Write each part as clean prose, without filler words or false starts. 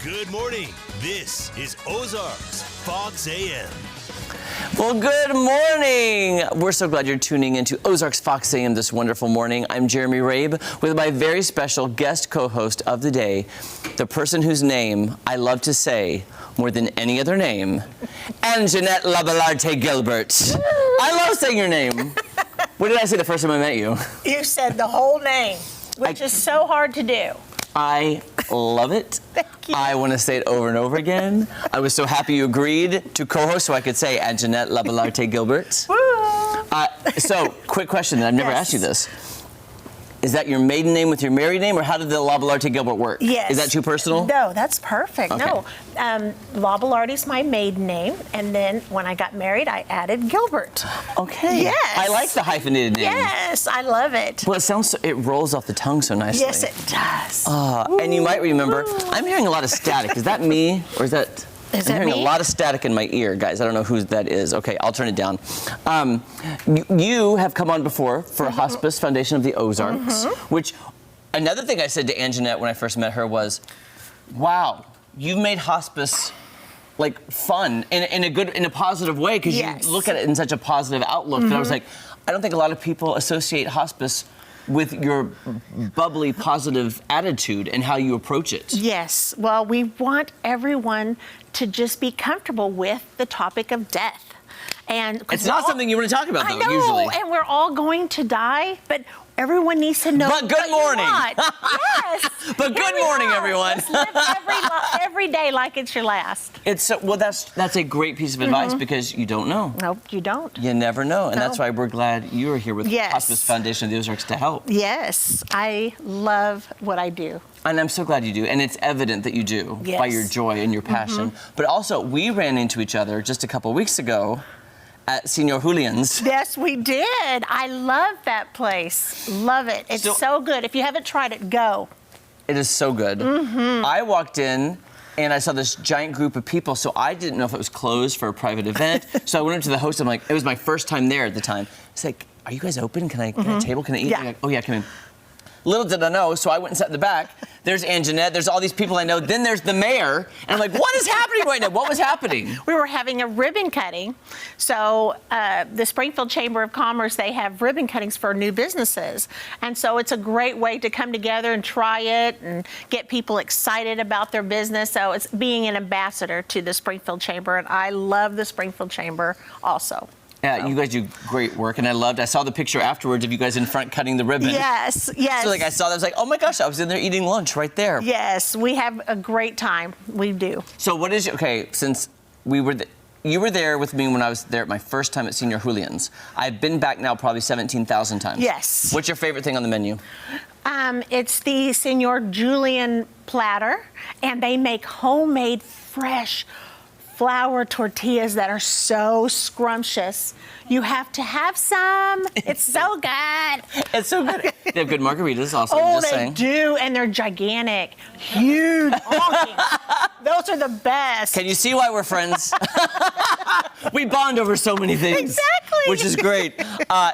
Good morning. This is Ozarks Fox AM. Well, good morning. We're so glad you're tuning into Ozarks Fox AM this wonderful morning. I'm Jeremy Rabe with my very special guest co-host of the day, the person whose name I love to say more than any other name, Anjanette Labalarte Gilbert. I love saying your name. What did I say the first time I met you? You said the whole name, which is so hard to do. I love it. Thank you. I want to say it over and over again. I was so happy you agreed to co-host so I could say Anjanette Labalarte Gilbert. Woo! So, quick question, and I've never asked you this. Is that your maiden name with your married name, or how did the Labalarte Gilbert work? Yes. Is that too personal? No, that's perfect. Okay. No, Labalarte's my maiden name, and then when I got married, I added Gilbert. Okay. Yes. I like the hyphenated name. Yes, I love it. Well, it rolls off the tongue so nicely. Yes, it does. And you might remember, I'm hearing a lot of static. Is that me, or is that... Is I'm that hearing me? a lot of static in my ear, guys. I don't know who that is. Okay, I'll turn it down. You have come on before for Hospice Foundation of the Ozarks, which another thing I said to Anjanette when I first met her was, wow, you've made hospice like fun in a positive way, because Yes. you look at it in such a positive outlook that I was like, I don't think a lot of people associate hospice with your bubbly, positive attitude and how you approach it. Yes. Well, we want everyone to just be comfortable with the topic of death. And It's not something you want to talk about, though, I know, usually. and we're all going to die, but everyone needs to know. But good what you morning. want. Yes. But Here good we morning, are. everyone. Let's live every day like it's your last. Well, that's a great piece of advice, because you don't know. Nope, you don't. You never know, and No. that's why we're glad you are here with Yes. Hospice Foundation of the Ozarks to help. Yes, I love what I do. And I'm so glad you do, and it's evident that you do by Yes. your joy and your passion. But also, we ran into each other just a couple weeks ago at Senor Julian's. Yes, we did. I love that place. Love it. It's so good. If you haven't tried it, go. It is so good. I walked in and I saw this giant group of people, so I didn't know if it was closed for a private event. So I went up to the host. I'm like, it was my first time there at the time. It's like, are you guys open? Can I get a table? Can I eat? Yeah. I'm like, oh yeah, come in. Little did I know, so I went and sat in the back. There's Anjanette, there's all these people I know. Then there's the mayor. And I'm like, what is happening right now? What was happening? We were having a ribbon cutting. So the Springfield Chamber of Commerce, they have ribbon cuttings for new businesses. And so it's a great way to come together and try it and get people excited about their business. So it's being an ambassador to the Springfield Chamber. And I love the Springfield Chamber also. Yeah, you guys do great work, and I saw the picture afterwards of you guys in front cutting the ribbon. Yes, yes. So like I saw that, I was like, oh my gosh, I was in there eating lunch right there. Yes, we have a great time. We do. So what is since you were there with me when I was there at my first time at Senor Julian's. I've been back now probably 17,000 times. Yes. What's your favorite thing on the menu? It's the Senor Julian platter, and they make homemade, fresh flour tortillas that are so scrumptious. You have to have some. It's so good. It's so good. They have good margaritas also, Oh, just they saying. do, and they're gigantic, huge, honking. Those are the best. Can you see why we're friends? We bond over so many things. Exactly. Which is great.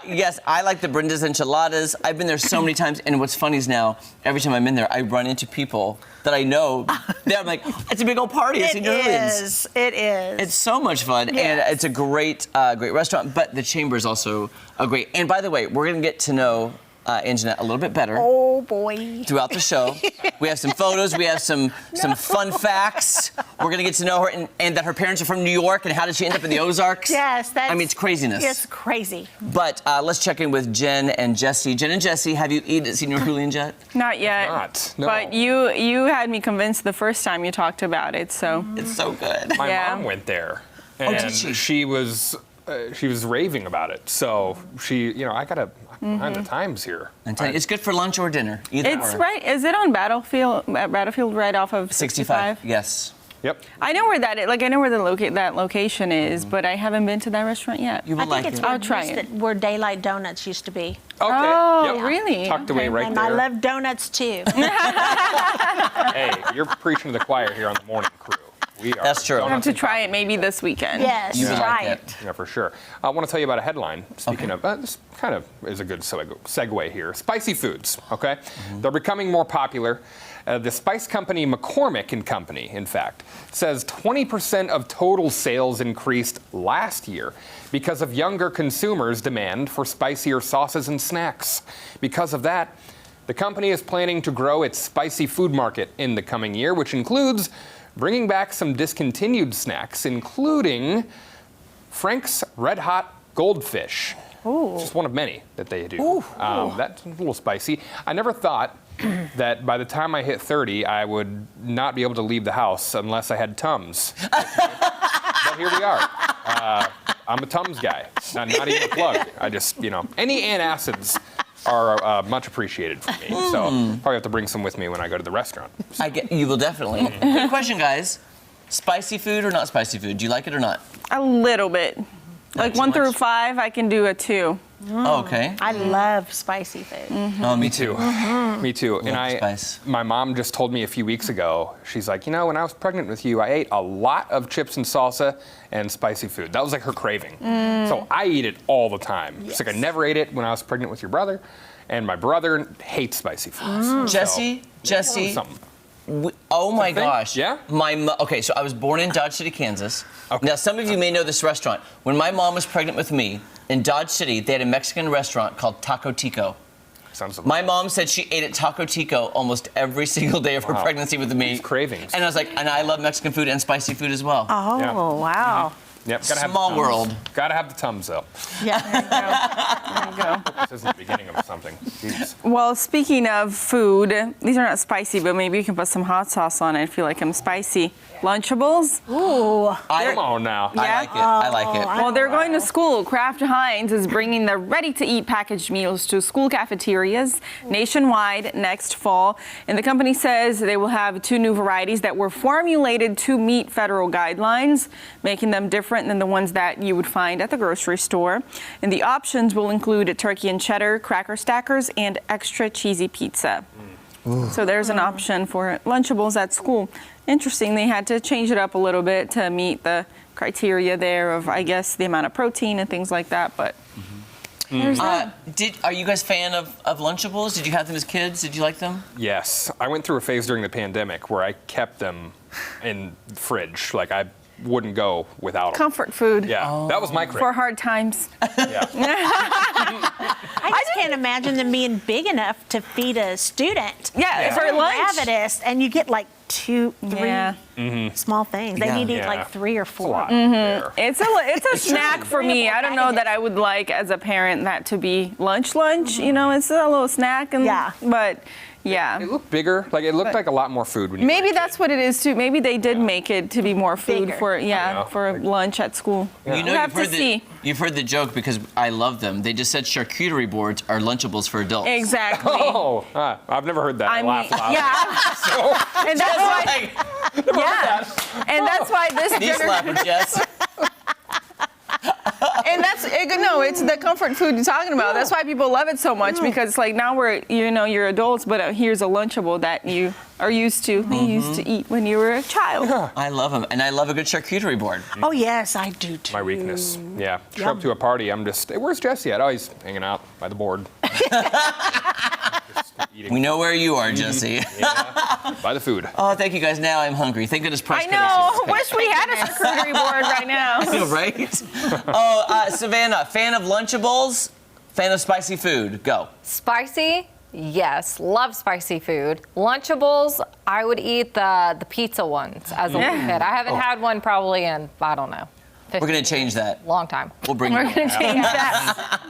Yes, I like the Brenda's enchiladas. I've been there so many times, and what's funny is now, every time I'm in there, I run into people that I know. I'm like, it's a big old party at Senor Julian's. It is. It's so much fun, Yes. and it's a great restaurant, but the chamber is also a great. And by the way, we're going to get to know Anjanette a little bit better. Oh, boy. Throughout the show. We have some photos, we have some fun facts. We're gonna get to know her and that her parents are from New York, and how did she end up in the Ozarks? Yes, I mean, it's craziness. It's crazy. But let's check in with Jen and Jesse. Jen and Jesse, have you eaten at Senor Julian yet? Not yet. No. But you had me convinced the first time you talked about it, so. It's so good. My Yeah. mom went there, Oh, and did she? she was raving about it. So I gotta find the times here. I'm telling you, it's good for lunch or dinner. Either It's or. right. Is it on Battlefield right off of 65? Yes. Yep. I know where that is. Like I know where that location is, but I haven't been to that restaurant yet. You I would like think it's it. where, I'll try it. where Daylight Donuts used to be. Okay. Oh, yep. really? Tucked away Okay. right And there. I love donuts, too. Hey, you're preaching to the choir here on the morning crew. We are. That's true. I have to try it maybe this weekend. Yes, You would try like it. Yeah, for sure. I want to tell you about a headline. Speaking of, this kind of is a good segue here. Spicy foods, okay? They're becoming more popular. The spice company McCormick and Company, in fact, says 20% of total sales increased last year because of younger consumers' demand for spicier sauces and snacks. Because of that, the company is planning to grow its spicy food market in the coming year, which includes bringing back some discontinued snacks, including Frank's Red Hot Goldfish. Ooh. Just one of many that they do. That's a little spicy. I never thought that by the time I hit 30, I would not be able to leave the house unless I had Tums. But here we are. I'm a Tums guy, not even a plug. I just, any antacids are much appreciated for me. So probably have to bring some with me when I go to the restaurant. You will definitely. Good question, guys. Spicy food or not spicy food? Do you like it or not? A little bit. Like too 1 through much? 5, I can do a 2. Oh, okay. I love spicy food. Oh, Me too. Me too. Love spice. My mom just told me a few weeks ago, she's like, when I was pregnant with you, I ate a lot of chips and salsa and spicy food. That was like her craving. So I eat it all the time. She's like, I never ate it when I was pregnant with your brother, and my brother hates spicy food. Jesse, Something. oh my Something? gosh. Yeah? Okay, so I was born in Dodge City, Kansas. Okay. Now, some of you may know this restaurant. When my mom was pregnant with me, in Dodge City, they had a Mexican restaurant called Taco Tico. Sounds My mom said she ate at Taco Tico almost every single day of her pregnancy with me. These cravings. And I was like, and I love Mexican food and spicy food as well. Oh, Yeah. wow. Yep, gotta have Small the Tums. world. Gotta have the Tums, though. Yeah. There you go. This is the beginning of something. Jeez. Well, speaking of food, these are not spicy, but maybe you can put some hot sauce on it if you like them spicy. Lunchables. Ooh. Come on now. I like it. I like it. Well, they're going to school. Kraft Heinz is bringing the ready-to-eat packaged meals to school cafeterias nationwide next fall. And the company says they will have 2 new varieties that were formulated to meet federal guidelines, making them different than the ones that you would find at the grocery store. And the options will include a turkey and cheddar, cracker stackers, and extra cheesy pizza. So there's an option for Lunchables at school. Interesting, they had to change it up a little bit to meet the criteria there of, I guess, the amount of protein and things like that, but there's that. Are you guys fan of Lunchables? Did you have them as kids? Did you like them? Yes. I went through a phase during the pandemic where I kept them in the fridge. Like, I wouldn't go without them. Comfort food. Yeah, that was my For craving. hard times. Yeah. I just can't imagine them being big enough to feed a student. Yeah, for They're lunch. ravenous, and you get like 2, 3 Yeah. small things. They Yeah. need to eat Yeah. like 3 or It's a 4. lot there. It's a snack for me. I don't know that I would like as a parent that to be lunch. You know, it's a little snack and Yeah. but yeah. It looked bigger. Like, it looked like a lot more food when you Maybe were a that's kid. what it is too. Maybe they did make it to be more food Bigger. for Yeah. for lunch at school. You know, We'll have to see. You've heard the joke because I love them. They just said charcuterie boards are Lunchables for adults. Exactly. Oh, I've never heard that. I mean, laugh loud. yeah, and that's why, Like, yeah, and that's why this knee slapper, Jess. and it's the comfort food you're talking about. That's why people love it so much because like now you're adults, but here's a Lunchable that you are used to. You used to eat when you were a child. I love them, and I love a good charcuterie board. Oh, yes, I do too. My weakness. Yeah. Show Yum. up to a party, I'm just, hey, where's Jesse at? Oh, he's hanging out by the board. Just eating. We know where you are, Jesse. Yeah, by the food. Oh, thank you guys. Now I'm hungry. Thank goodness Price I Cutters know. is- Wish we had a charcuterie board right now. right? Oh, Savannah, fan of Lunchables? Fan of spicy food? Go. Spicy? Yes, love spicy food. Lunchables, I would eat the pizza ones as a little kid. I haven't had one probably in, I don't know, 15 We're going to change that. long time. We'll bring We're it. gonna change that.